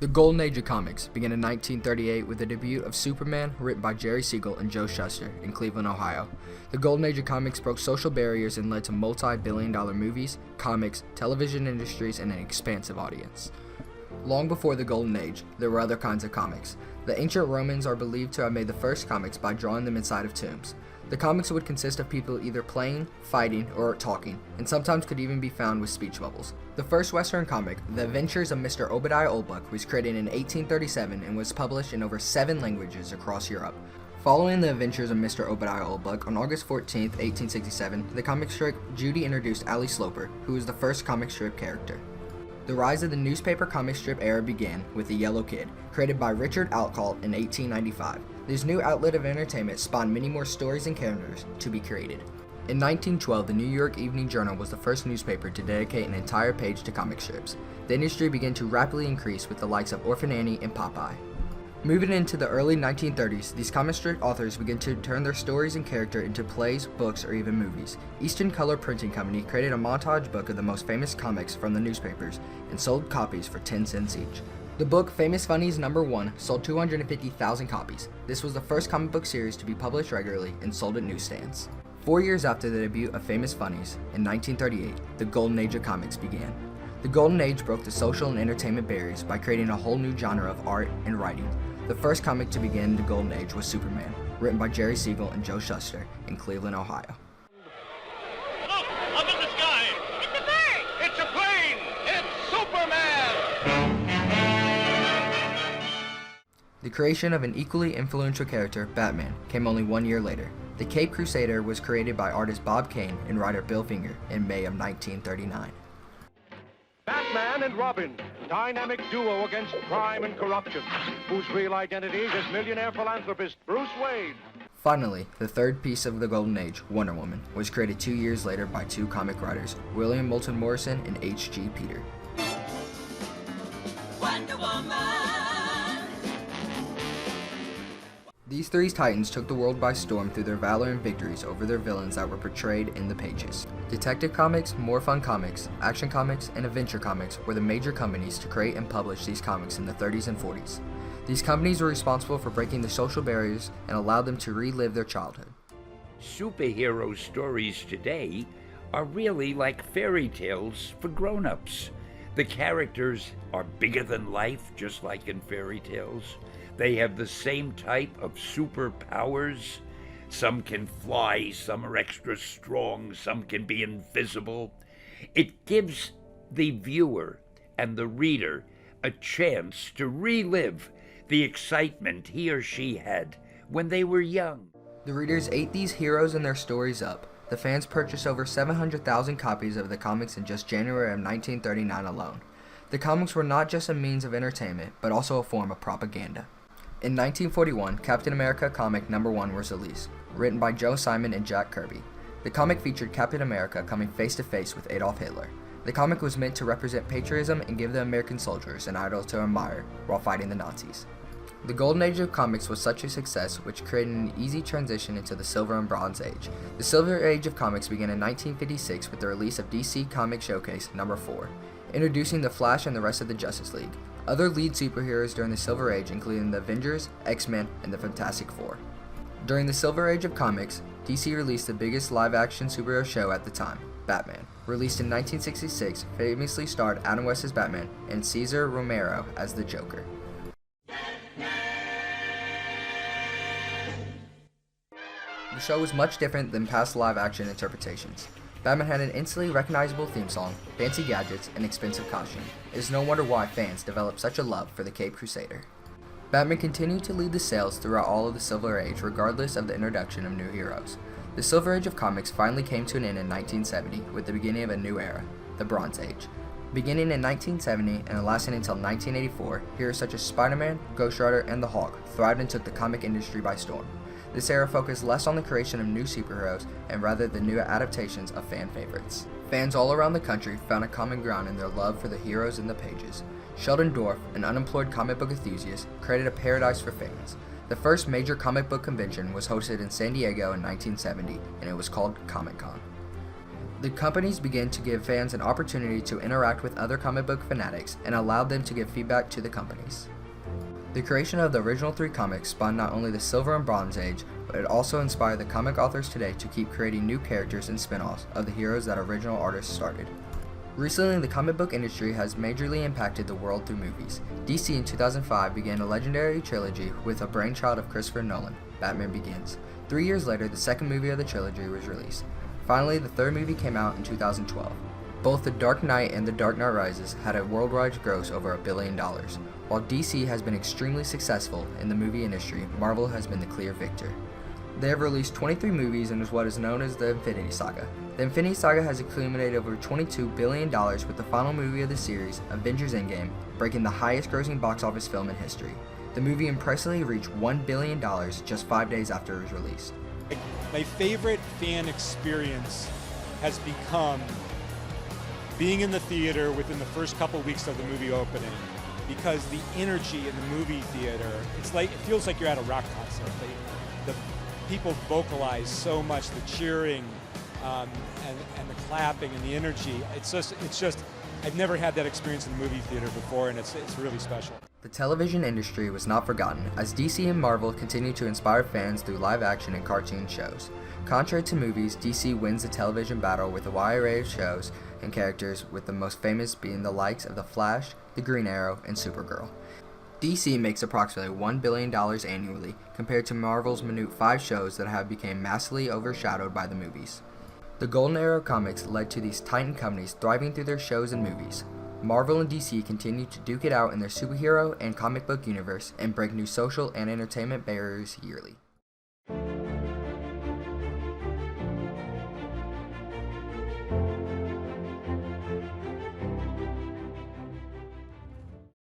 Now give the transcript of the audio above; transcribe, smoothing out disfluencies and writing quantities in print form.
The Golden Age of comics began in 1938 with the debut of Superman, written by Jerry Siegel and Joe Shuster in Cleveland, Ohio. The Golden Age of comics broke social barriers and led to multi-billion-dollar movies, comics, television industries, and an expansive audience. Long before the Golden Age, there were other kinds of comics. The ancient Romans are believed to have made the first comics by drawing them inside of tombs. The comics would consist of people either playing, fighting, or talking, and sometimes could even be found with speech bubbles. The first Western comic, The Adventures of Mr. Obadiah Oldbuck, was created in 1837 and was published in over 7 languages across Europe. Following The Adventures of Mr. Obadiah Oldbuck, on August 14, 1867, the comic strip Judy introduced Ali Sloper, who was the first comic strip character. The rise of the newspaper comic strip era began with The Yellow Kid, created by Richard Outcault in 1895. This new outlet of entertainment spawned many more stories and characters to be created. In 1912, the New York Evening Journal was the first newspaper to dedicate an entire page to comic strips. The industry began to rapidly increase with the likes of Orphan Annie and Popeye. Moving into the early 1930s, these comic strip authors began to turn their stories and character into plays, books, or even movies. Eastern Color Printing Company created a montage book of the most famous comics from the newspapers and sold copies for 10 cents each. The book Famous Funnies No. 1 sold 250,000 copies. This was the first comic book series to be published regularly and sold at newsstands. 4 years after the debut of Famous Funnies, in 1938, the Golden Age of comics began. The Golden Age broke the social and entertainment barriers by creating a whole new genre of art and writing. The first comic to begin the Golden Age was Superman, written by Jerry Siegel and Joe Shuster in Cleveland, Ohio. Look! Up in the sky! It's a bird! It's a plane! It's Superman! The creation of an equally influential character, Batman, came only 1 year later. The Cape Crusader was created by artist Bob Kane and writer Bill Finger in May of 1939. Batman and Robin, dynamic duo against crime and corruption, whose real identity is millionaire philanthropist Bruce Wayne. Finally, the third piece of the Golden Age, Wonder Woman, was created 2 years later by 2 comic writers, William Moulton Morrison and H.G. Peter. Wonder Woman! These 3 titans took the world by storm through their valor and victories over their villains that were portrayed in the pages. Detective Comics, More Fun Comics, Action Comics, and Adventure Comics were the major companies to create and publish these comics in the 30s and 40s. These companies were responsible for breaking the social barriers and allowed them to relive their childhood. Superhero stories today are really like fairy tales for grown-ups. The characters are bigger than life, just like in fairy tales. They have the same type of superpowers. Some can fly, some are extra strong, some can be invisible. It gives the viewer and the reader a chance to relive the excitement he or she had when they were young. The readers ate these heroes and their stories up. The fans purchased over 700,000 copies of the comics in just January of 1939 alone. The comics were not just a means of entertainment, but also a form of propaganda. In 1941, Captain America comic No. 1 was released, written by Joe Simon and Jack Kirby. The comic featured Captain America coming face to face with Adolf Hitler. The comic was meant to represent patriotism and give the American soldiers an idol to admire while fighting the Nazis. The Golden Age of comics was such a success which created an easy transition into the Silver and Bronze Age. The Silver Age of comics began in 1956 with the release of DC Comic Showcase No. 4, introducing the Flash and the rest of the Justice League. Other lead superheroes during the Silver Age included the Avengers, X-Men, and the Fantastic Four. During the Silver Age of comics, DC released the biggest live-action superhero show at the time, Batman. Released in 1966, famously starred Adam West as Batman and Cesar Romero as the Joker. The show was much different than past live-action interpretations. Batman had an instantly recognizable theme song, fancy gadgets, and expensive costume. It is no wonder why fans developed such a love for the Cape Crusader. Batman continued to lead the sales throughout all of the Silver Age regardless of the introduction of new heroes. The Silver Age of comics finally came to an end in 1970 with the beginning of a new era, the Bronze Age. Beginning in 1970 and lasting until 1984, heroes such as Spider-Man, Ghost Rider, and the Hulk thrived and took the comic industry by storm. This era focused less on the creation of new superheroes and rather the new adaptations of fan favorites. Fans all around the country found a common ground in their love for the heroes in the pages. Sheldon Dorff, an unemployed comic book enthusiast, created a paradise for fans. The first major comic book convention was hosted in San Diego in 1970, and it was called Comic-Con. The companies began to give fans an opportunity to interact with other comic book fanatics and allowed them to give feedback to the companies. The creation of the original 3 comics spawned not only the Silver and Bronze Age, but it also inspired the comic authors today to keep creating new characters and spin-offs of the heroes that original artists started. Recently, the comic book industry has majorly impacted the world through movies. DC in 2005 began a legendary trilogy with a brainchild of Christopher Nolan, Batman Begins. 3 years later, the second movie of the trilogy was released. Finally, the third movie came out in 2012. Both The Dark Knight and The Dark Knight Rises had a worldwide gross over $1 billion. While DC has been extremely successful in the movie industry, Marvel has been the clear victor. They have released 23 movies and is what is known as the Infinity Saga. The Infinity Saga has accumulated over $22 billion with the final movie of the series, Avengers Endgame, breaking the highest grossing box office film in history. The movie impressively reached $1 billion just 5 days after it was released. My favorite fan experience has become being in the theater within the first couple weeks of the movie opening, because the energy in the movie theater, it feels like you're at a rock concert. The people vocalize so much, the cheering and the clapping and the energy. It's just I've never had that experience in the movie theater before, and it's really special. The television industry was not forgotten, as DC and Marvel continue to inspire fans through live action and cartoon shows. Contrary to movies, DC wins the television battle with a wide array of shows and characters, with the most famous being the likes of The Flash, The Green Arrow, and Supergirl. DC makes approximately $1 billion annually, compared to Marvel's minute 5 shows that have become massively overshadowed by the movies. The Golden Arrow comics led to these titan companies thriving through their shows and movies. Marvel and DC continue to duke it out in their superhero and comic book universe and break new social and entertainment barriers yearly.